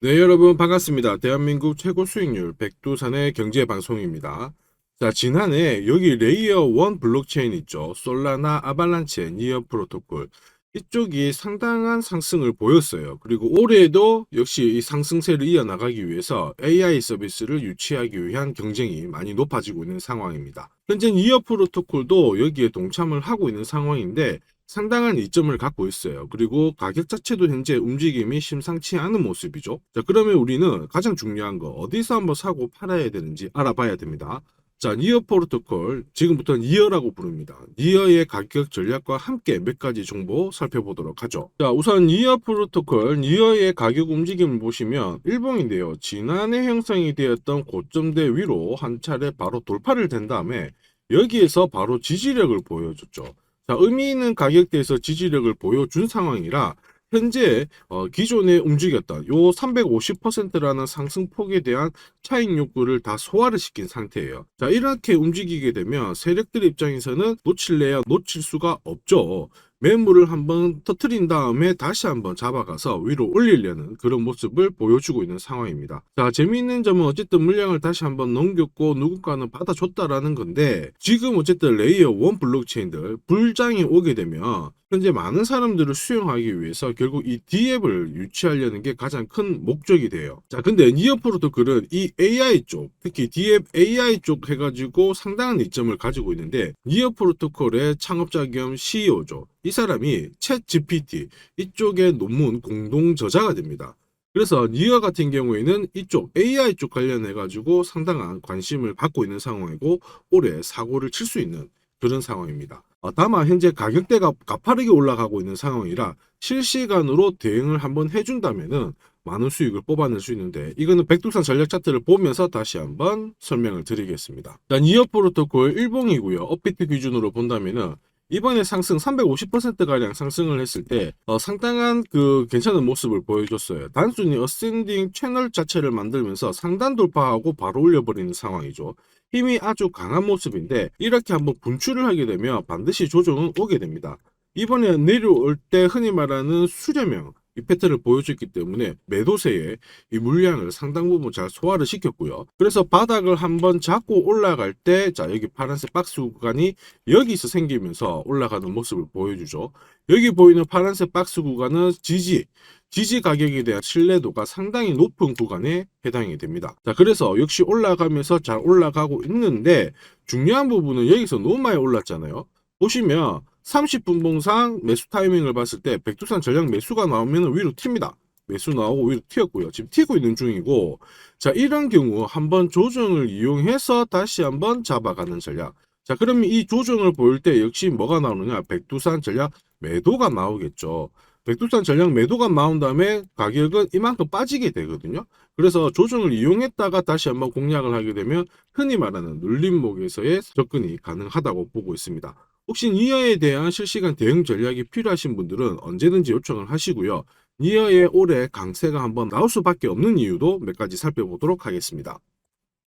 네, 여러분 반갑습니다. 대한민국 최고 수익률 백두산의 경제 방송입니다. 자, 지난해 여기 레이어 1 블록체인 있죠. 솔라나, 아발란체, 니어 프로토콜. 이쪽이 상당한 상승을 보였어요. 그리고 올해도 역시 이 상승세를 이어나가기 위해서 AI 서비스를 유치하기 위한 경쟁이 많이 높아지고 있는 상황입니다. 현재 니어 프로토콜도 여기에 동참을 하고 있는 상황인데 상당한 이점을 갖고 있어요. 그리고 가격 자체도 현재 움직임이 심상치 않은 모습이죠. 자, 그러면 우리는 가장 중요한 거 어디서 한번 사고 팔아야 되는지 알아봐야 됩니다. 자, 니어 프로토콜, 지금부터 니어라고 부릅니다. 니어의 가격 전략과 함께 몇 가지 정보 살펴보도록 하죠. 자, 우선 니어 프로토콜, 니어의 가격 움직임을 보시면 일봉인데요. 지난해 형성이 되었던 고점대 위로 한 차례 바로 돌파를 된 다음에 여기에서 바로 지지력을 보여줬죠. 자, 의미 있는 가격대에서 지지력을 보여준 상황이라 현재 기존에 움직였던 요 350%라는 상승폭에 대한 차익 욕구를 다 소화를 시킨 상태예요. 자, 이렇게 움직이게 되면 세력들 입장에서는 놓칠래야 놓칠 수가 없죠. 매물을 한번 터트린 다음에 다시 한번 잡아가서 위로 올리려는 그런 모습을 보여주고 있는 상황입니다. 자, 재미있는 점은 어쨌든 물량을 다시 한번 넘겼고 누군가는 받아줬다라는 건데 지금 어쨌든 레이어 1 블록체인들 불장이 오게 되면 현재 많은 사람들을 수용하기 위해서 결국 이 D앱을 유치하려는 게 가장 큰 목적이 돼요. 자, 근데 니어 프로토콜은 이 AI 쪽, 특히 D앱 AI 쪽 해가지고 상당한 이점을 가지고 있는데 니어 프로토콜의 창업자 겸 CEO죠. 이 사람이 챗 GPT 이쪽의 논문 공동 저자가 됩니다. 그래서 니어 같은 경우에는 이쪽 AI 쪽 관련해 가지고 상당한 관심을 받고 있는 상황이고 올해 사고를 칠 수 있는 그런 상황입니다. 다만 현재 가격대가 가파르게 올라가고 있는 상황이라 실시간으로 대응을 한번 해준다면은 많은 수익을 뽑아낼 수 있는데 이거는 백두산 전략 차트를 보면서 다시 한번 설명을 드리겠습니다. 니어 프로토콜 일봉이고요. 업비트 기준으로 본다면은 이번에 상승 350%가량 상승을 했을 때 상당한 그 괜찮은 모습을 보여줬어요. 단순히 어센딩 채널 자체를 만들면서 상단 돌파하고 바로 올려버리는 상황이죠. 힘이 아주 강한 모습인데 이렇게 한번 분출을 하게 되면 반드시 조정은 오게 됩니다. 이번에 내려올 때 흔히 말하는 수렴형 이 패턴을 보여줬기 때문에 매도세에 이 물량을 상당 부분 잘 소화를 시켰고요. 그래서 바닥을 한번 잡고 올라갈 때 자, 여기 파란색 박스 구간이 여기서 생기면서 올라가는 모습을 보여주죠. 여기 보이는 파란색 박스 구간은 지지 가격에 대한 신뢰도가 상당히 높은 구간에 해당이 됩니다. 자, 그래서 역시 올라가면서 잘 올라가고 있는데 중요한 부분은 여기서 너무 많이 올랐잖아요. 보시면 30분 봉상 매수 타이밍을 봤을 때 백두산 전략 매수가 나오면 위로 튑니다. 매수 나오고 위로 튀었고요. 지금 튀고 있는 중이고, 자, 이런 경우 한번 조정을 이용해서 다시 한번 잡아가는 전략. 자, 그러면 이 조정을 보일 때 역시 뭐가 나오느냐? 백두산 전략 매도가 나오겠죠. 백두산 전략 매도가 나온 다음에 가격은 이만큼 빠지게 되거든요. 그래서 조정을 이용했다가 다시 한번 공략을 하게 되면 흔히 말하는 눌림목에서의 접근이 가능하다고 보고 있습니다. 혹시 니어에 대한 실시간 대응 전략이 필요하신 분들은 언제든지 요청을 하시고요. 니어의 올해 강세가 한번 나올 수밖에 없는 이유도 몇 가지 살펴보도록 하겠습니다.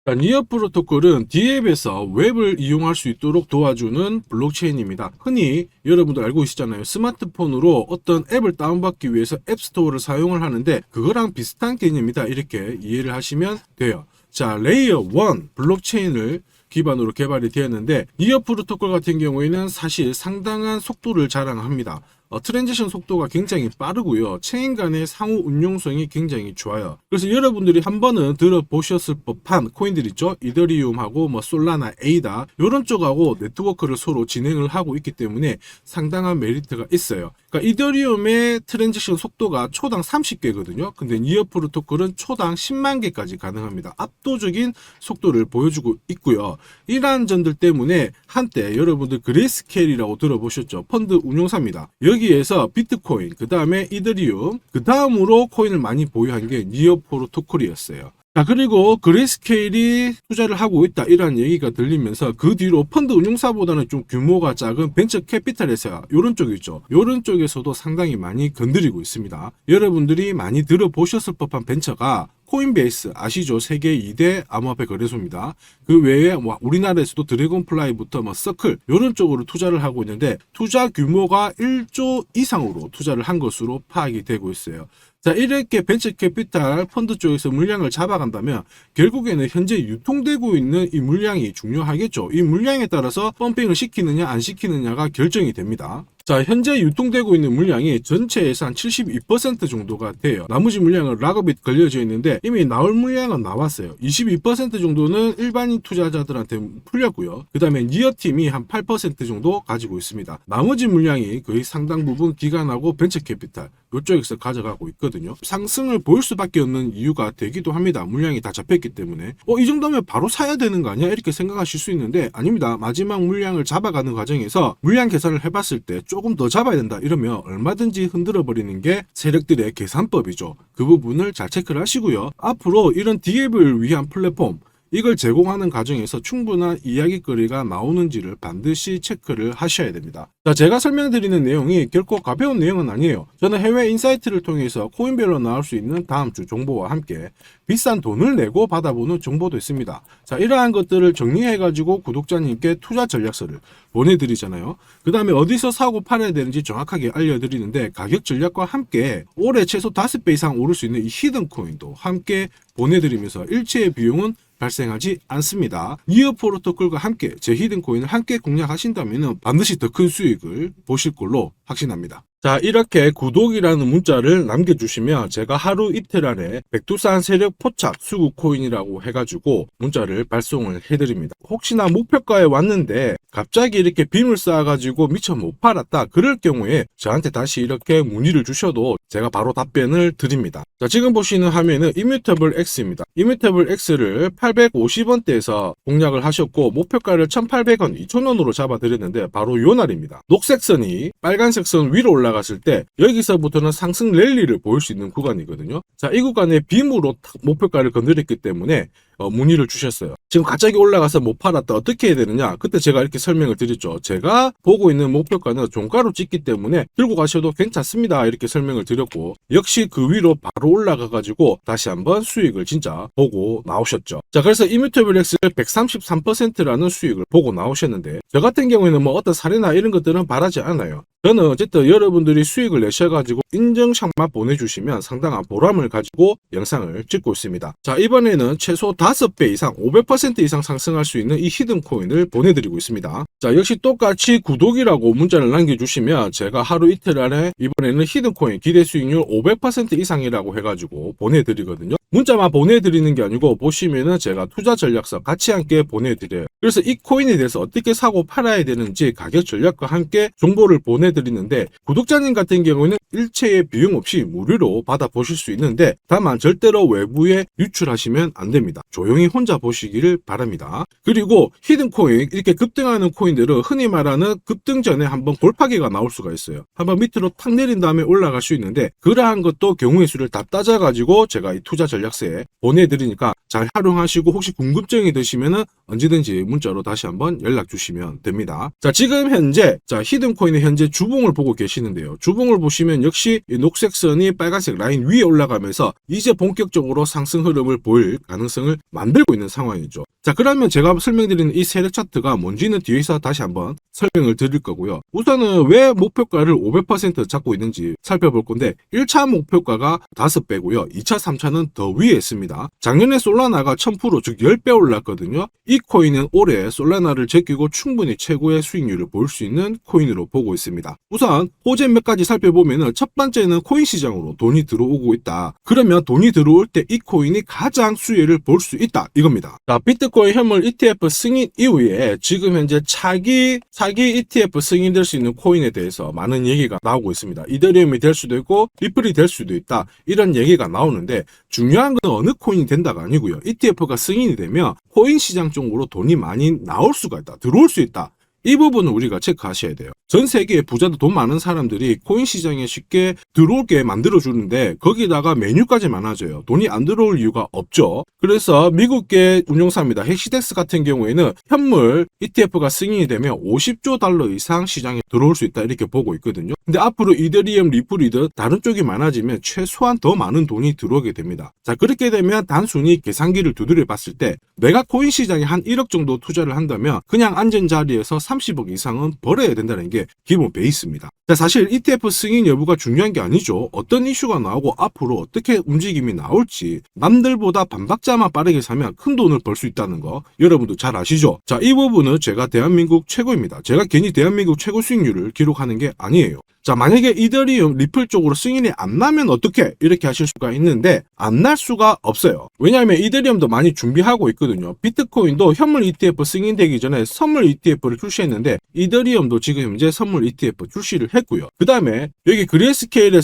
자, 니어 프로토콜은 D앱에서 웹을 이용할 수 있도록 도와주는 블록체인입니다. 흔히 여러분들 알고 계시잖아요. 스마트폰으로 어떤 앱을 다운받기 위해서 앱스토어를 사용을 하는데 그거랑 비슷한 개념이다. 이렇게 이해를 하시면 돼요. 자, 레이어 1 블록체인을 기반으로 개발이 되었는데 니어 프로토콜 같은 경우에는 사실 상당한 속도를 자랑합니다. 트랜지션 속도가 굉장히 빠르고요. 체인 간의 상호 운용성이 굉장히 좋아요. 그래서 여러분들이 한 번은 들어보셨을 법한 코인들 있죠. 이더리움하고 솔라나, 에이다 이런 쪽하고 네트워크를 서로 진행을 하고 있기 때문에 상당한 메리트가 있어요. 그러니까 이더리움의 트랜지션 속도가 초당 30개거든요. 근데 니어 프로토콜은 초당 10만 개까지 가능합니다. 압도적인 속도를 보여주고 있고요. 이러한 점들 때문에 한때 여러분들 그레이스케일이라고 들어보셨죠. 펀드 운용사입니다. 여기에서 비트코인, 그 다음에 이더리움, 그 다음으로 코인을 많이 보유한 게 니어 프로토콜이었어요. 자, 그리고 그레이스케일이 투자를 하고 있다 이런 얘기가 들리면서 그 뒤로 펀드 운용사보다는 좀 규모가 작은 벤처 캐피탈에서 이런 쪽이 있죠. 이런 쪽에서도 상당히 많이 건드리고 있습니다. 여러분들이 많이 들어보셨을 법한 벤처가 코인베이스 아시죠? 세계 2대 암호화폐 거래소입니다. 그 외에 우리나라에서도 드래곤플라이부터 서클 이런 쪽으로 투자를 하고 있는데 투자 규모가 1조 이상으로 투자를 한 것으로 파악이 되고 있어요. 자, 이렇게 벤처 캐피탈 펀드 쪽에서 물량을 잡아간다면 결국에는 현재 유통되고 있는 이 물량이 중요하겠죠. 이 물량에 따라서 펌핑을 시키느냐 안 시키느냐가 결정이 됩니다. 자, 현재 유통되고 있는 물량이 전체 예산 72% 정도가 돼요. 나머지 물량은 락업이 걸려져 있는데 이미 나올 물량은 나왔어요. 22% 정도는 일반인 투자자들한테 풀렸고요. 그 다음에 니어팀이 한 8% 정도 가지고 있습니다. 나머지 물량이 거의 상당 부분 기관하고 벤처캐피탈 이쪽에서 가져가고 있거든요. 상승을 보일 수밖에 없는 이유가 되기도 합니다. 물량이 다 잡혔기 때문에 이 정도면 바로 사야 되는 거 아니야? 이렇게 생각하실 수 있는데 아닙니다. 마지막 물량을 잡아가는 과정에서 물량 계산을 해봤을 때 조금 더 잡아야 된다 이러면 얼마든지 흔들어 버리는 게 세력들의 계산법이죠. 그 부분을 잘 체크를 하시고요. 앞으로 이런 디앱을 위한 플랫폼 이걸 제공하는 과정에서 충분한 이야기거리가 나오는지를 반드시 체크를 하셔야 됩니다. 자, 제가 설명드리는 내용이 결코 가벼운 내용은 아니에요. 저는 해외 인사이트를 통해서 코인별로 나올 수 있는 다음 주 정보와 함께 비싼 돈을 내고 받아보는 정보도 있습니다. 자, 이러한 것들을 정리해가지고 구독자님께 투자 전략서를 보내드리잖아요. 그 다음에 어디서 사고 팔아야 되는지 정확하게 알려드리는데 가격 전략과 함께 올해 최소 5배 이상 오를 수 있는 이 히든 코인도 함께 보내드리면서 일체의 비용은 발생하지 않습니다. 니어 프로토콜과 함께 제 히든 코인을 함께 공략하신다면 반드시 더 큰 수익을 보실 걸로 확신합니다. 자, 이렇게 구독이라는 문자를 남겨주시면 제가 하루 이틀 안에 백두산 세력 포착 수구 코인이라고 해가지고 문자를 발송을 해드립니다. 혹시나 목표가에 왔는데 갑자기 이렇게 빔을 쌓아가지고 미처 못 팔았다 그럴 경우에 저한테 다시 이렇게 문의를 주셔도 제가 바로 답변을 드립니다. 자, 지금 보시는 화면은 이뮤터블 X입니다. 이뮤터블 X를 850원대에서 공략을 하셨고 목표가를 1,800원, 2,000원으로 잡아드렸는데 바로 요 날입니다. 녹색 선이 빨간색 선 위로 올라갔을 때 여기서부터는 상승 랠리를 보일 수 있는 구간이거든요. 자, 이 구간에 빔으로 목표가를 건드렸기 때문에 문의를 주셨어요. 지금 갑자기 올라가서 못 팔았다 어떻게 해야 되느냐, 그때 제가 이렇게 설명을 드렸죠. 제가 보고 있는 목표가는 종가로 찍기 때문에 들고 가셔도 괜찮습니다 이렇게 설명을 드렸고 역시 그 위로 바로 올라가 가지고 다시 한번 수익을 진짜 보고 나오셨죠. 자, 그래서 이뮤터블 X를 133%라는 수익을 보고 나오셨는데 저 같은 경우에는 뭐 어떤 사례나 이런 것들은 바라지 않아요. 저는 어쨌든 여러분들이 수익을 내셔가지고 인증샷만 보내주시면 상당한 보람을 가지고 영상을 찍고 있습니다. 자, 이번에는 최소 5배 이상 500% 이상 상승할 수 있는 이 히든 코인을 보내드리고 있습니다. 자, 역시 똑같이 구독이라고 문자를 남겨주시면 제가 하루 이틀 안에 이번에는 히든 코인 기대 수익률 500% 이상이라고 해가지고 보내드리거든요. 문자만 보내드리는 게 아니고 보시면은 제가 투자 전략서 같이 함께 보내드려요. 그래서 이 코인에 대해서 어떻게 사고 팔아야 되는지 가격 전략과 함께 정보를 보내드리는데 구독자님 같은 경우는 일체의 비용 없이 무료로 받아보실 수 있는데 다만 절대로 외부에 유출하시면 안 됩니다. 조용히 혼자 보시기를 바랍니다. 그리고 히든 코인 이렇게 급등하는 코인들은 흔히 말하는 급등 전에 한번 골파기가 나올 수가 있어요. 한번 밑으로 탁 내린 다음에 올라갈 수 있는데 그러한 것도 경우의 수를 다 따져가지고 제가 이 투자 전략서에 보내드리니까 잘 활용하시고 혹시 궁금증이 드시면은 언제든지 문자로 다시 한번 연락 주시면 됩니다. 자, 지금 현재 히든 코인의 현재 주봉을 보고 계시는데요. 주봉을 보시면 역시 이 녹색 선이 빨간색 라인 위에 올라가면서 이제 본격적으로 상승 흐름을 보일 가능성을 만들고 있는 상황이죠. 자, 그러면 제가 설명드리는 이 세력 차트가 뭔지는 뒤에서 다시 한번 설명을 드릴 거고요. 우선은 왜 목표가를 500% 잡고 있는지 살펴볼 건데 1차 목표가가 5배고요. 2차, 3차는 더 위에 있습니다. 작년에 솔라나가 1000% 즉 10배 올랐거든요. 이 코인은 올해 솔라나를 제끼고 충분히 최고의 수익률을 볼 수 있는 코인으로 보고 있습니다. 우선 호재 몇 가지 살펴보면은 첫 번째는 코인 시장으로 돈이 들어오고 있다. 그러면 돈이 들어올 때 이 코인이 가장 수혜를 볼 수 있다 이겁니다. 자, 비트코인 현물 ETF 승인 이후에 지금 현재 차기 ETF 승인될 수 있는 코인에 대해서 많은 얘기가 나오고 있습니다. 이더리움이 될 수도 있고 리플이 될 수도 있다 이런 얘기가 나오는데 중요한 건 어느 코인이 된다가 아니고요. ETF가 승인이 되면 코인 시장 쪽으로 돈이 많이 나올 수가 있다, 들어올 수 있다. 이 부분을 우리가 체크하셔야 돼요. 전 세계의 부자도 돈 많은 사람들이 코인 시장에 쉽게 들어올게 만들어주는데 거기다가 메뉴까지 많아져요. 돈이 안 들어올 이유가 없죠. 그래서 미국계 운용사입니다. 헥시덱스 같은 경우에는 현물 ETF가 승인이 되면 50조 달러 이상 시장에 들어올 수 있다 이렇게 보고 있거든요. 근데 앞으로 이더리움, 리플이든 다른 쪽이 많아지면 최소한 더 많은 돈이 들어오게 됩니다. 자, 그렇게 되면 단순히 계산기를 두드려 봤을 때 내가 코인 시장에 한 1억 정도 투자를 한다면 그냥 앉은 자리에서 30억 이상은 벌어야 된다는 게 게 기본 베이스입니다. 자, 사실 ETF 승인 여부가 중요한 게 아니죠. 어떤 이슈가 나오고 앞으로 어떻게 움직임이 나올지 남들보다 반박자만 빠르게 사면 큰 돈을 벌 수 있다는 거 여러분도 잘 아시죠? 자, 이 부분은 제가 대한민국 최고입니다. 제가 괜히 대한민국 최고 수익률을 기록하는 게 아니에요. 자, 만약에 이더리움, 리플 쪽으로 승인이 안 나면 어떻게? 이렇게 하실 수가 있는데 안 날 수가 없어요. 왜냐하면 이더리움도 많이 준비하고 있거든요. 비트코인도 현물 ETF 승인되기 전에 선물 ETF를 출시했는데 이더리움도 지금 현재 선물 ETF 출시를 했고요. 그 다음에 여기 그레이스케일이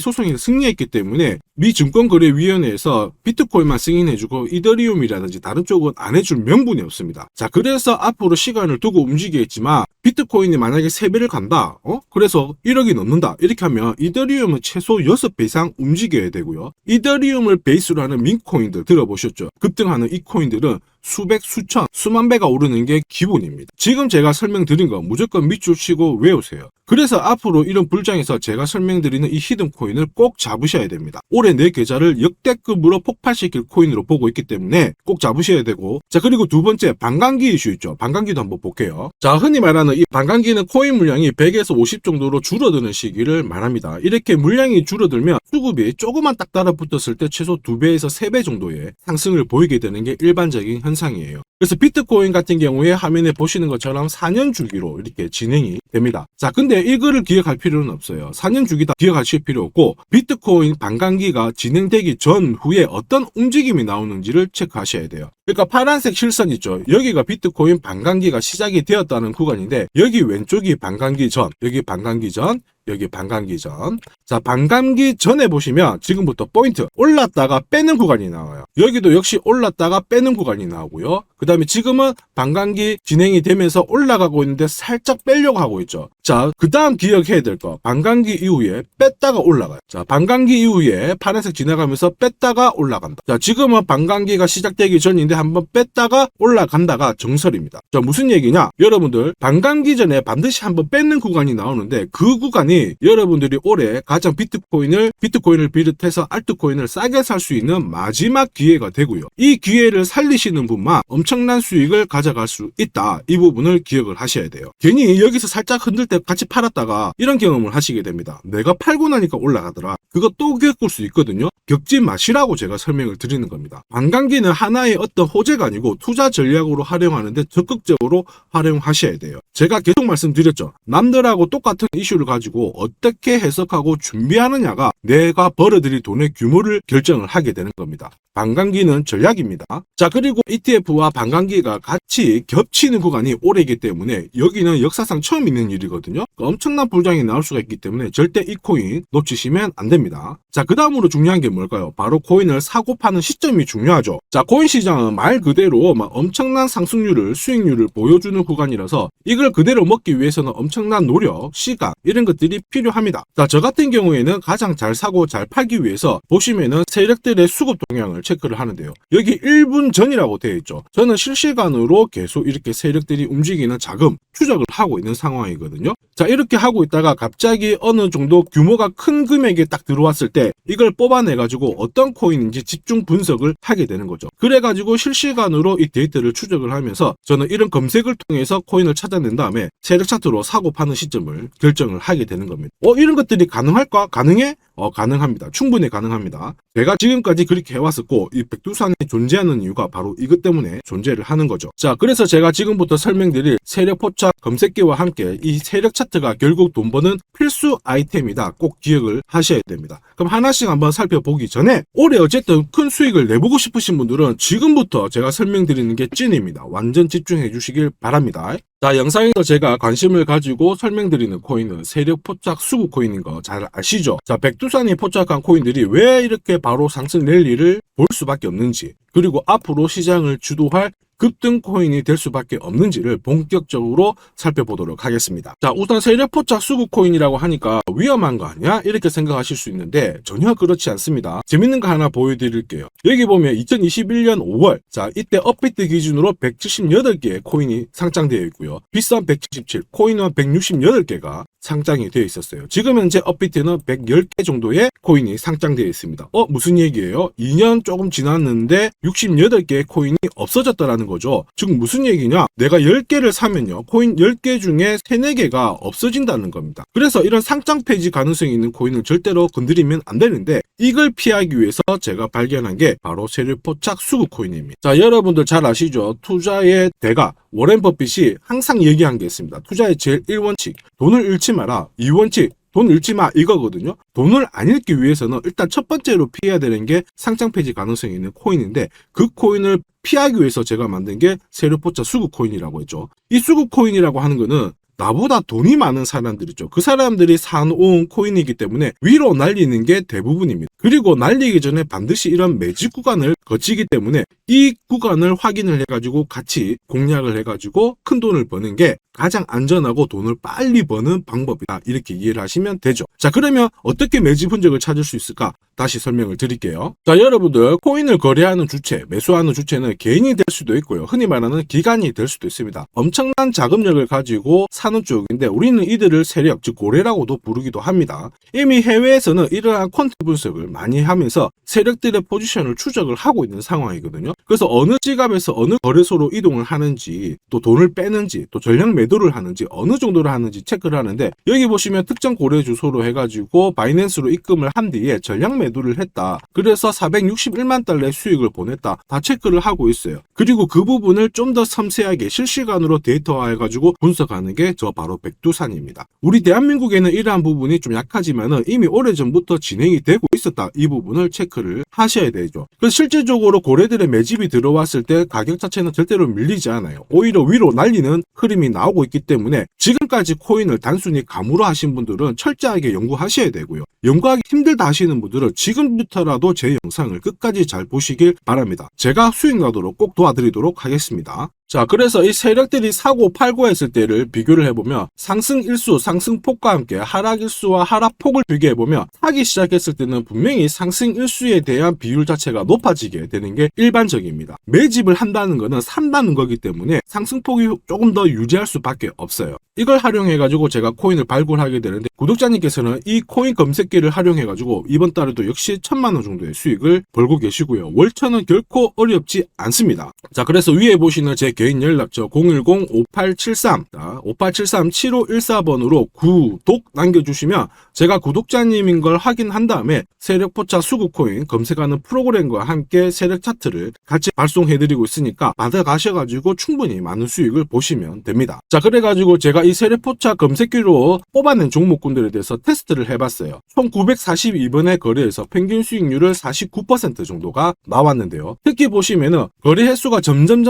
소송에서 승리했기 때문에 미 증권거래위원회에서 비트코인만 승인해주고 이더리움이라든지 다른 쪽은 안 해줄 명분이 없습니다. 자, 그래서 앞으로 시간을 두고 움직이겠지만 비트코인이 만약에 3배를 간다. 그래서 1억이 넘는다. 이렇게 하면 이더리움은 최소 6배 이상 움직여야 되고요. 이더리움을 베이스로 하는 민코인들 들어보셨죠? 급등하는 이 코인들은 수백, 수천, 수만 배가 오르는 게 기본입니다. 지금 제가 설명드린 거 무조건 밑줄 치고 외우세요. 그래서 앞으로 이런 불장에서 제가 설명드리는 이 히든코인을 꼭 잡으셔야 됩니다. 올해 내 계좌를 역대급으로 폭발시킬 코인으로 보고 있기 때문에 꼭 잡으셔야 되고, 자, 그리고 두 번째 반감기 이슈 있죠. 반감기도 한번 볼게요. 자, 흔히 말하는 이 반감기는 코인 물량이 100에서 50 정도로 줄어드는 시기를 말합니다. 이렇게 물량이 줄어들면 수급이 조금만 딱 달라붙었을 때 최소 2배에서 3배 정도의 상승을 보이게 되는 게 일반적인 현상이에요. 그래서 비트코인 같은 경우에 화면에 보시는 것처럼 4년 주기로 이렇게 진행이 됩니다. 자, 근데 이거를 기억할 필요는 없어요. 4년 주기 다 기억하실 필요 없고 비트코인 반감기가 진행되기 전후에 어떤 움직임이 나오는지를 체크하셔야 돼요. 그러니까 파란색 실선 있죠. 여기가 비트코인 반감기가 시작이 되었다는 구간인데 여기 왼쪽이 반감기 전, 여기 반감기 전, 여기 반감기 전. 자, 반감기 전에 보시면 지금부터 포인트 올랐다가 빼는 구간이 나와요. 여기도 역시 올랐다가 빼는 구간이 나오고요. 그 다음에 지금은 반감기 진행이 되면서 올라가고 있는데 살짝 빼려고 하고 있죠. 자, 그 다음 기억해야 될 거, 반감기 이후에 뺐다가 올라가요. 자, 반감기 이후에 파란색 지나가면서 뺐다가 올라간다. 자, 지금은 반감기가 시작되기 전인데 한번 뺐다가 올라간다가 정설입니다. 자, 무슨 얘기냐? 여러분들 반감기 전에 반드시 한번 뺏는 구간이 나오는데 그 구간이 여러분들이 올해 가장 비트코인을 비롯해서 알트코인을 싸게 살 수 있는 마지막 기회가 되고요. 이 기회를 살리시는 분만 엄청난 수익을 가져갈 수 있다. 이 부분을 기억을 하셔야 돼요. 괜히 여기서 살짝 흔들 때 같이 팔았다가 이런 경험을 하시게 됩니다. 내가 팔고 나니까 올라가더라. 그거 또 겪을 수 있거든요. 겪지 마시라고 제가 설명을 드리는 겁니다. 반감기는 하나의 어떤 호재가 아니고 투자 전략으로 활용하는데 적극적으로 활용하셔야 돼요. 제가 계속 말씀드렸죠. 남들하고 똑같은 이슈를 가지고 어떻게 해석하고 준비하느냐가 내가 벌어들일 돈의 규모를 결정을 하게 되는 겁니다. 반감기는 전략입니다. 자, 그리고 ETF와 반감기가 같이 겹치는 구간이 올해이기 때문에 여기는 역사상 처음 있는 일이거든요. 엄청난 불장이 나올 수가 있기 때문에 절대 이 코인 놓치시면 안 됩니다. 자, 그 다음으로 중요한 게 뭘까요? 바로 코인을 사고 파는 시점이 중요하죠. 자, 코인 시장은 말 그대로 엄청난 상승률을, 수익률을 보여주는 구간이라서 이걸 그대로 먹기 위해서는 엄청난 노력, 시간 이런 것들이 필요합니다. 자, 저 같은 경우에는 가장 잘 사고 잘 팔기 위해서 보시면은 세력들의 수급 동향을 체크를 하는데요. 여기 1분 전이라고 되어 있죠. 저는 실시간으로 계속 이렇게 세력들이 움직이는 자금 추적을 하고 있는 상황이거든요. 자, 이렇게 하고 있다가 갑자기 어느 정도 규모가 큰 금액이 딱 들어왔을 때 이걸 뽑아내가지고 어떤 코인인지 집중 분석을 하게 되는 거죠. 그래가지고 실시간으로 이 데이터를 추적을 하면서 저는 이런 검색을 통해서 코인을 찾아낸 다음에 세력 차트로 사고 파는 시점을 결정을 하게 되는 겁니다. 이런 것들이 가능할까? 가능해? 가능합니다. 충분히 가능합니다. 제가 지금까지 그렇게 해왔었고 이 백두산이 존재하는 이유가 바로 이것 때문에 존재를 하는 거죠. 자, 그래서 제가 지금부터 설명드릴 세력 포착 검색기와 함께 이 세력 차트가 결국 돈 버는 필수 아이템이다. 꼭 기억을 하셔야 됩니다. 그럼 하나씩 한번 살펴보기 전에 올해 어쨌든 큰 수익을 내보고 싶으신 분들은 지금부터 제가 설명드리는 게 찐입니다. 완전 집중해 주시길 바랍니다. 자, 영상에서 제가 관심을 가지고 설명드리는 코인은 세력 포착 수급 코인인 거 잘 아시죠? 자, 백두산이 포착한 코인들이 왜 이렇게 바로 상승 랠리를 볼 수밖에 없는지, 그리고 앞으로 시장을 주도할 급등 코인이 될 수밖에 없는지를 본격적으로 살펴보도록 하겠습니다. 자, 우선 세력 포착 수급 코인이라고 하니까 위험한 거 아니야? 이렇게 생각하실 수 있는데 전혀 그렇지 않습니다. 재밌는 거 하나 보여드릴게요. 여기 보면 2021년 5월, 자, 이때 업비트 기준으로 178개의 코인이 상장되어 있고요. 비싼 177, 코인은 168개가 상장이 되어 있었어요. 지금 현재 업비트는 110개 정도의 코인이 상장되어 있습니다. 무슨 얘기예요? 2년 조금 지났는데 68개의 코인이 없어졌다라는 거죠. 즉 무슨 얘기냐? 내가 10개를 사면요. 코인 10개 중에 3, 4개가 없어진다는 겁니다. 그래서 이런 상장 폐지 가능성이 있는 코인을 절대로 건드리면 안 되는데 이걸 피하기 위해서 제가 발견한 게 바로 세력포착 수급 코인입니다. 자, 여러분들 잘 아시죠? 투자의 대가 워렌 버핏이 항상 얘기한 게 있습니다. 투자의 제일 1원칙, 돈을 잃지 마라. 2원칙, 돈 잃지 마 이거거든요. 돈을 안 잃기 위해서는 일단 첫 번째로 피해야 되는 게 상장 폐지 가능성이 있는 코인인데 그 코인을 피하기 위해서 제가 만든 게 세력포착 수급 코인이라고 했죠. 이 수급 코인이라고 하는 거는 나보다 돈이 많은 사람들이죠. 그 사람들이 사놓은 코인이기 때문에 위로 날리는 게 대부분입니다. 그리고 날리기 전에 반드시 이런 매집 구간을 거치기 때문에 이 구간을 확인을 해가지고 같이 공략을 해가지고 큰 돈을 버는 게 가장 안전하고 돈을 빨리 버는 방법이다. 이렇게 이해를 하시면 되죠. 자, 그러면 어떻게 매집 흔적을 찾을 수 있을까? 다시 설명을 드릴게요. 자, 여러분들 코인을 거래하는 주체, 매수하는 주체는 개인이 될 수도 있고요. 흔히 말하는 기관이 될 수도 있습니다. 엄청난 자금력을 가지고 사는 쪽인데 우리는 이들을 세력, 즉 고래라고도 부르기도 합니다. 이미 해외에서는 이러한 퀀트 분석을 많이 하면서 세력들의 포지션을 추적을 하고 있는 상황이거든요. 그래서 어느 지갑에서 어느 거래소로 이동을 하는지, 또 돈을 빼는지, 또 전량 매도를 하는지, 어느 정도를 하는지 체크를 하는데 여기 보시면 특정 거래 주소로 해가지고 바이낸스로 입금을 한 뒤에 전량 매도를 했다. 그래서 461만 달러의 수익을 보냈다. 다 체크를 하고 있어요. 그리고 그 부분을 좀 더 섬세하게 실시간으로 데이터화해가지고 분석하는 게 저 바로 백두산입니다. 우리 대한민국에는 이러한 부분이 좀 약하지만은 이미 오래전부터 진행이 되고 있었다. 이 부분을 체크를 하셔야 되죠. 그래서 실질적으로 고래들의 매집이 들어왔을 때 가격 자체는 절대로 밀리지 않아요. 오히려 위로 날리는 흐름이 나오고 있기 때문에 지금까지 코인을 단순히 감으로 하신 분들은 철저하게 연구하셔야 되고요. 연구하기 힘들다 하시는 분들은 지금부터라도 제 영상을 끝까지 잘 보시길 바랍니다. 제가 수익 나도록 꼭 도와드리도록 하겠습니다. 자, 그래서 이 세력들이 사고 팔고 했을 때를 비교를 해보면 상승일수, 상승폭과 함께 하락일수와 하락폭을 비교해보면 사기 시작했을 때는 분명히 상승일수에 대한 비율 자체가 높아지게 되는 게 일반적입니다. 매집을 한다는 거는 산다는 거기 때문에 상승폭이 조금 더 유지할 수밖에 없어요. 이걸 활용해가지고 제가 코인을 발굴하게 되는데 구독자님께서는 이 코인 검색기를 활용해가지고 이번 달에도 역시 1000만 원 정도의 수익을 벌고 계시고요. 월천은 결코 어렵지 않습니다. 자, 그래서 위에 보시는 제 개인 연락처 010-5873-7514번으로 구독 남겨주시면 제가 구독자님인 걸 확인한 다음에 세력포착 수급코인 검색하는 프로그램과 함께 세력 차트를 같이 발송해드리고 있으니까 받아가셔가지고 충분히 많은 수익을 보시면 됩니다. 자, 그래가지고 제가 이 세력포착 검색기로 뽑아낸 종목군들에 대해서 테스트를 해봤어요. 총 942번의 거래에서 평균 수익률을 49% 정도가 나왔는데요. 특히 보시면은 거래 횟수가 점점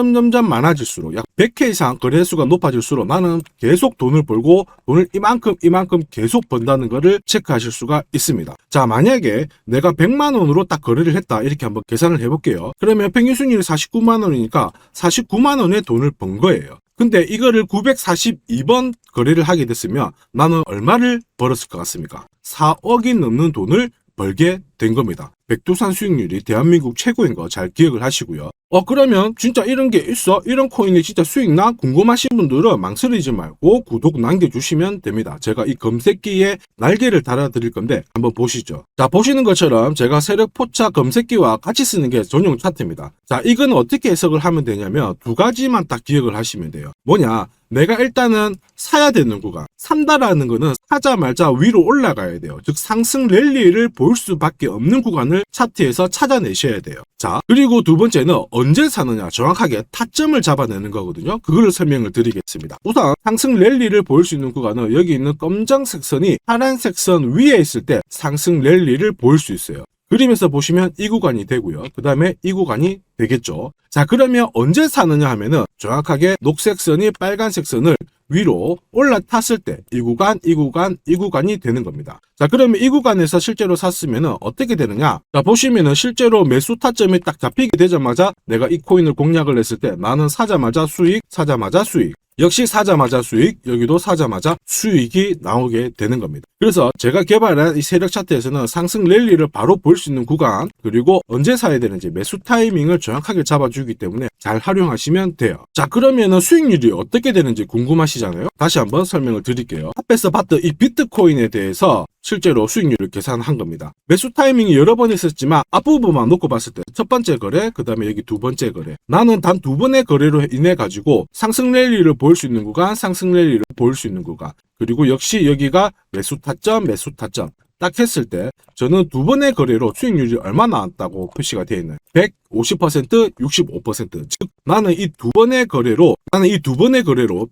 많아질수록 약 100회 이상 거래 횟수가 높아질수록 나는 계속 돈을 벌고 돈을 이만큼 계속 번다는 거를 체크하실 수가 있습니다. 자, 만약에 내가 100만 원으로 딱 거래를 했다 이렇게 한번 계산을 해볼게요. 그러면 평균 수익률이 49만 원이니까 49만 원의 돈을 번 거예요. 근데 이거를 942번 거래를 하게 됐으면 나는 얼마를 벌었을 것 같습니까? 4억이 넘는 돈을 벌게 된 겁니다. 백두산 수익률이 대한민국 최고인 거 잘 기억을 하시고요. 그러면 진짜 이런 게 있어? 이런 코인이 진짜 수익 나? 궁금하신 분들은 망설이지 말고 구독 남겨주시면 됩니다. 제가 이 검색기에 날개를 달아드릴 건데 한번 보시죠. 자, 보시는 것처럼 제가 세력포착 검색기와 같이 쓰는 게 전용 차트입니다. 자, 이건 어떻게 해석을 하면 되냐면 두 가지만 딱 기억을 하시면 돼요. 뭐냐? 내가 일단은 사야 되는 구간, 산다라는 거는 사자마자 위로 올라가야 돼요. 즉 상승 랠리를 볼 수밖에 없는 구간을 차트에서 찾아내셔야 돼요. 자, 그리고 두 번째는 언제 사느냐, 정확하게 타점을 잡아내는 거거든요. 그거를 설명을 드리겠습니다. 우선 상승 랠리를 볼 수 있는 구간은 여기 있는 검정색 선이 파란색 선 위에 있을 때 상승 랠리를 볼 수 있어요. 그림에서 보시면 이 구간이 되고요. 그 다음에 이 구간이 되겠죠. 자, 그러면 언제 사느냐 하면은 정확하게 녹색 선이 빨간색 선을 위로 올라탔을 때 이 구간이 되는 겁니다. 자, 그러면 이 구간에서 실제로 샀으면은 어떻게 되느냐? 자, 보시면은 실제로 매수 타점이 딱 잡히게 되자마자 내가 이 코인을 공략을 했을 때 나는 사자마자 수익, 역시 사자마자 수익, 여기도 사자마자 수익이 나오게 되는 겁니다. 그래서 제가 개발한 이 세력 차트에서는 상승 랠리를 바로 볼 수 있는 구간, 그리고 언제 사야 되는지 매수 타이밍을 정확하게 잡아주기 때문에 잘 활용하시면 돼요. 자, 그러면은 수익률이 어떻게 되는지 궁금하시잖아요. 다시 한번 설명을 드릴게요. 앞에서 봤던 이 비트코인에 대해서 실제로 수익률을 계산한 겁니다. 매수 타이밍이 여러 번 있었지만 앞부분만 놓고 봤을 때 첫 번째 거래, 그 다음에 여기 두 번째 거래. 나는 단 두 번의 거래로 인해 가지고 상승 랠리를 볼 수 있는 구간, 상승 랠리를 볼 수 있는 구간. 그리고 역시 여기가 매수 타점, 매수 타점. 딱 했을 때 저는 두 번의 거래로 수익률이 얼마 나왔다고 표시가 되어 있나요? 150%, 65%. 즉 나는 이 두 번의 거래로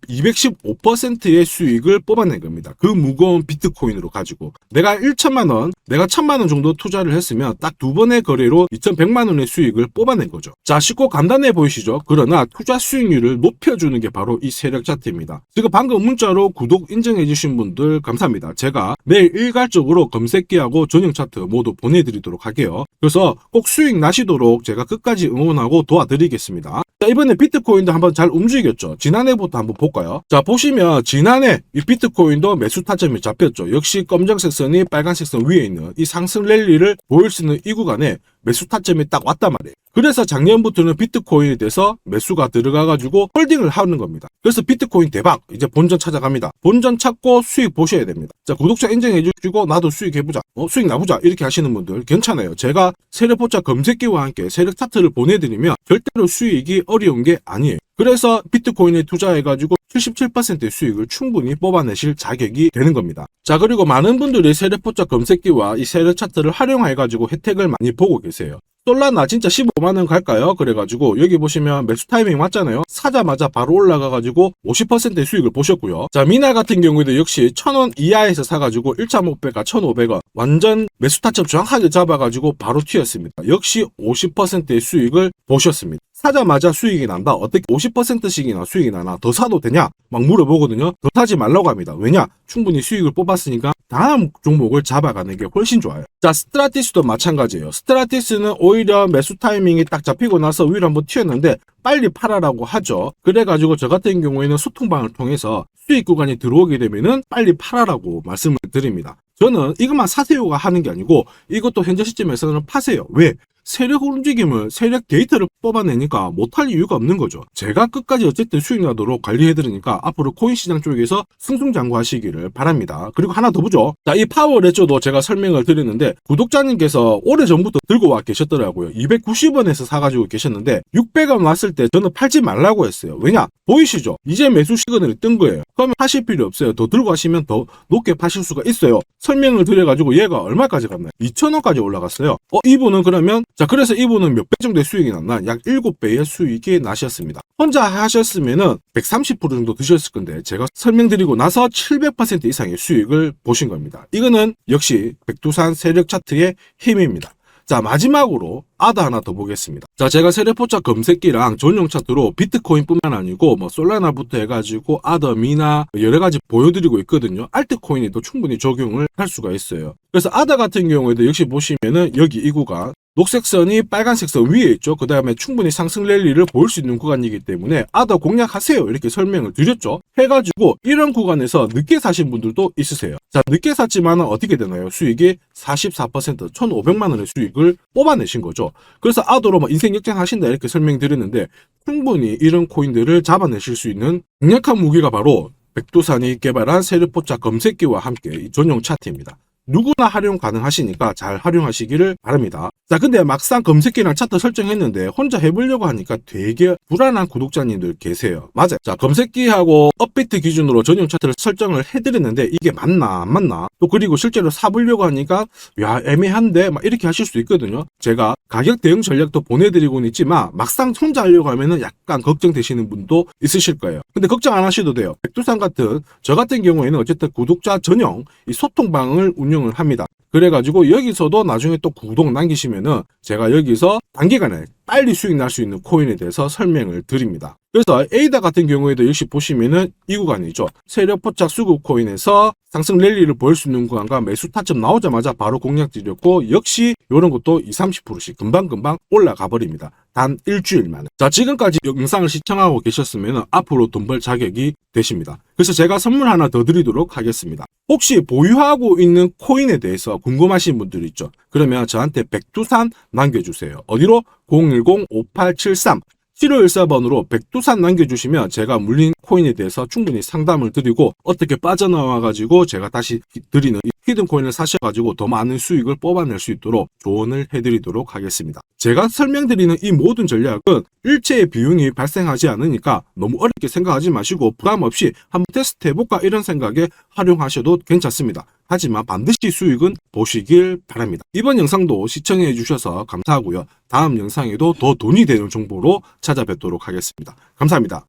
215%의 수익을 뽑아낸 겁니다. 그 무거운 비트코인으로 가지고 내가 1천만 원, 내가 1천만 원 정도 투자를 했으면 딱 두 번의 거래로 2,100만 원의 수익을 뽑아낸 거죠. 자, 쉽고 간단해 보이시죠? 그러나 투자 수익률을 높여주는 게 바로 이 세력 차트입니다. 지금 방금 문자로 구독 인정해 주신 분들 감사합니다. 제가 매일 일괄적으로 검색기하고 전용 차트 모두 보내드리도록 할게요. 그래서 꼭 수익 나시도록 제가 끝까지 응원하고 도와드리겠습니다. 자, 이번에 비트코인도 한번 잘 움직였죠. 지난해부터 한번 볼까요? 자, 보시면 지난해 이 비트코인도 매수 타점이 잡혔죠. 역시 검정색 선이 빨간색 선 위에 있는 이 상승 랠리를 보일 수 있는 이 구간에 매수 타점이 딱 왔단 말이에요. 그래서 작년부터는 비트코인에 대해서 매수가 들어가가지고 홀딩을 하는 겁니다. 그래서 비트코인 대박, 이제 본전 찾아갑니다. 본전 찾고 수익 보셔야 됩니다. 자, 구독자 인정해주시고 나도 수익해보자, 수익 나보자 이렇게 하시는 분들 괜찮아요. 제가 세력포차 검색기와 함께 세력 차트를 보내드리면 절대로 수익이 어려운 게 아니에요. 그래서 비트코인에 투자해가지고 77%의 수익을 충분히 뽑아내실 자격이 되는 겁니다. 자, 그리고 많은 분들이 세력포차 검색기와 이 세력 차트를 활용해가지고 혜택을 많이 보고 계세요. 솔라나 진짜 15만원 갈까요? 그래가지고 여기 보시면 매수 타이밍 왔잖아요. 사자마자 바로 올라가가지고 50%의 수익을 보셨고요. 자, 미나 같은 경우에도 역시 1,000원 이하에서 사가지고 1,500가 1,500원 완전 매수 타점 정확하게 잡아가지고 바로 튀었습니다. 역시 50%의 수익을 보셨습니다. 사자마자 수익이 난다. 어떻게 50%씩이나 수익이 나나? 더 사도 되냐? 막 물어보거든요. 더 사지 말라고 합니다. 왜냐? 충분히 수익을 뽑았으니까 다음 종목을 잡아가는 게 훨씬 좋아요. 자, 스트라티스도 마찬가지예요. 스트라티스는 오히려 매수 타이밍이 딱 잡히고 나서 위로 한번 튀었는데 빨리 팔아라고 하죠. 그래가지고 저 같은 경우에는 소통방을 통해서 수익 구간이 들어오게 되면은 빨리 팔아라고 말씀을 드립니다. 저는 이것만 사세요가 하는 게 아니고 이것도 현재 시점에서는 파세요. 왜? 세력 움직임을, 세력 데이터를 뽑아내니까 못할 이유가 없는 거죠. 제가 끝까지 어쨌든 수익 나도록 관리해드리니까 앞으로 코인 시장 쪽에서 승승장구하시기를 바랍니다. 그리고 하나 더 보죠. 자, 이 파워 레저도 제가 설명을 드렸는데 구독자님께서 오래전부터 들고 와 계셨더라고요. 290원에서 사가지고 계셨는데 600원 왔을 때 저는 팔지 말라고 했어요. 왜냐? 보이시죠? 이제 매수 시그널이 뜬 거예요. 그러면 하실 필요 없어요. 더 들고 가시면 더 높게 파실 수가 있어요. 설명을 드려가지고 얘가 얼마까지 갔나요? 2,000원까지 올라갔어요. 이분은 그러면 자, 그래서 이분은 몇 배 정도의 수익이 났나? 약 7배의 수익이 나셨습니다. 혼자 하셨으면은 130% 정도 드셨을 건데 제가 설명드리고 나서 700% 이상의 수익을 보신 겁니다. 이거는 역시 백두산 세력 차트의 힘입니다. 자, 마지막으로 아더 하나 더 보겠습니다. 자, 제가 세력포차 검색기랑 전용 차트로 비트코인뿐만 아니고 뭐 솔라나부터 해가지고 아더, 미나 여러 가지 보여드리고 있거든요. 알트코인에도 충분히 적용을 할 수가 있어요. 그래서 아더 같은 경우에도 역시 보시면은 여기 이 구간 녹색 선이 빨간색 선 위에 있죠. 그 다음에 충분히 상승 랠리를 볼 수 있는 구간이기 때문에 아더 공략하세요 이렇게 설명을 드렸죠. 해가지고 이런 구간에서 늦게 사신 분들도 있으세요. 자, 늦게 샀지만 어떻게 되나요? 수익이 44% 1,500만 원의 수익을 뽑아내신 거죠. 그래서 아더로 뭐 인생 역전하신다 이렇게 설명드렸는데 충분히 이런 코인들을 잡아내실 수 있는 강력한 무기가 바로 백두산이 개발한 세력포차 검색기와 함께 이 전용 차트입니다. 누구나 활용 가능하시니까 잘 활용하시기를 바랍니다. 자, 근데 막상 검색기랑 차트 설정했는데 혼자 해보려고 하니까 되게 불안한 구독자님들 계세요. 맞아요. 자, 검색기하고 업비트 기준으로 전용 차트를 설정을 해드렸는데 이게 맞나 안 맞나? 또 그리고 실제로 사보려고 하니까 야, 애매한데 막 이렇게 하실 수 있거든요. 제가 가격 대응 전략도 보내드리고는 있지만 막상 혼자 하려고 하면은 약간 걱정되시는 분도 있으실 거예요. 근데 걱정 안 하셔도 돼요. 백두산 같은 저 같은 경우에는 어쨌든 구독자 전용 이 소통방을 운영을 합니다. 그래가지고 여기서도 나중에 또 구독 남기시면은 제가 여기서 단기간에 빨리 수익 날 수 있는 코인에 대해서 설명을 드립니다. 그래서 에이다 같은 경우에도 역시 보시면은 이 구간이죠. 세력 포착 수급 코인에서 상승 랠리를 보일 수 있는 구간과 매수 타점 나오자마자 바로 공략 드렸고, 역시 이런 것도 20, 30%씩 금방금방 올라가 버립니다. 단 일주일 만에. 자, 지금까지 영상을 시청하고 계셨으면 앞으로 돈 벌 자격이 되십니다. 그래서 제가 선물 하나 더 드리도록 하겠습니다. 혹시 보유하고 있는 코인에 대해서 궁금하신 분들 있죠? 그러면 저한테 백두산 남겨주세요. 어디로? 010-5873 7514번으로 백두산 남겨주시면 제가 물린 코인에 대해서 충분히 상담을 드리고, 어떻게 빠져나와가지고 제가 다시 드리는 이 히든 코인을 사셔가지고 더 많은 수익을 뽑아낼 수 있도록 조언을 해드리도록 하겠습니다. 제가 설명드리는 이 모든 전략은 일체의 비용이 발생하지 않으니까 너무 어렵게 생각하지 마시고 부담 없이 한번 테스트 해볼까 이런 생각에 활용하셔도 괜찮습니다. 하지만 반드시 수익은 보시길 바랍니다. 이번 영상도 시청해 주셔서 감사하고요. 다음 영상에도 더 돈이 되는 정보로 찾아뵙도록 하겠습니다. 감사합니다.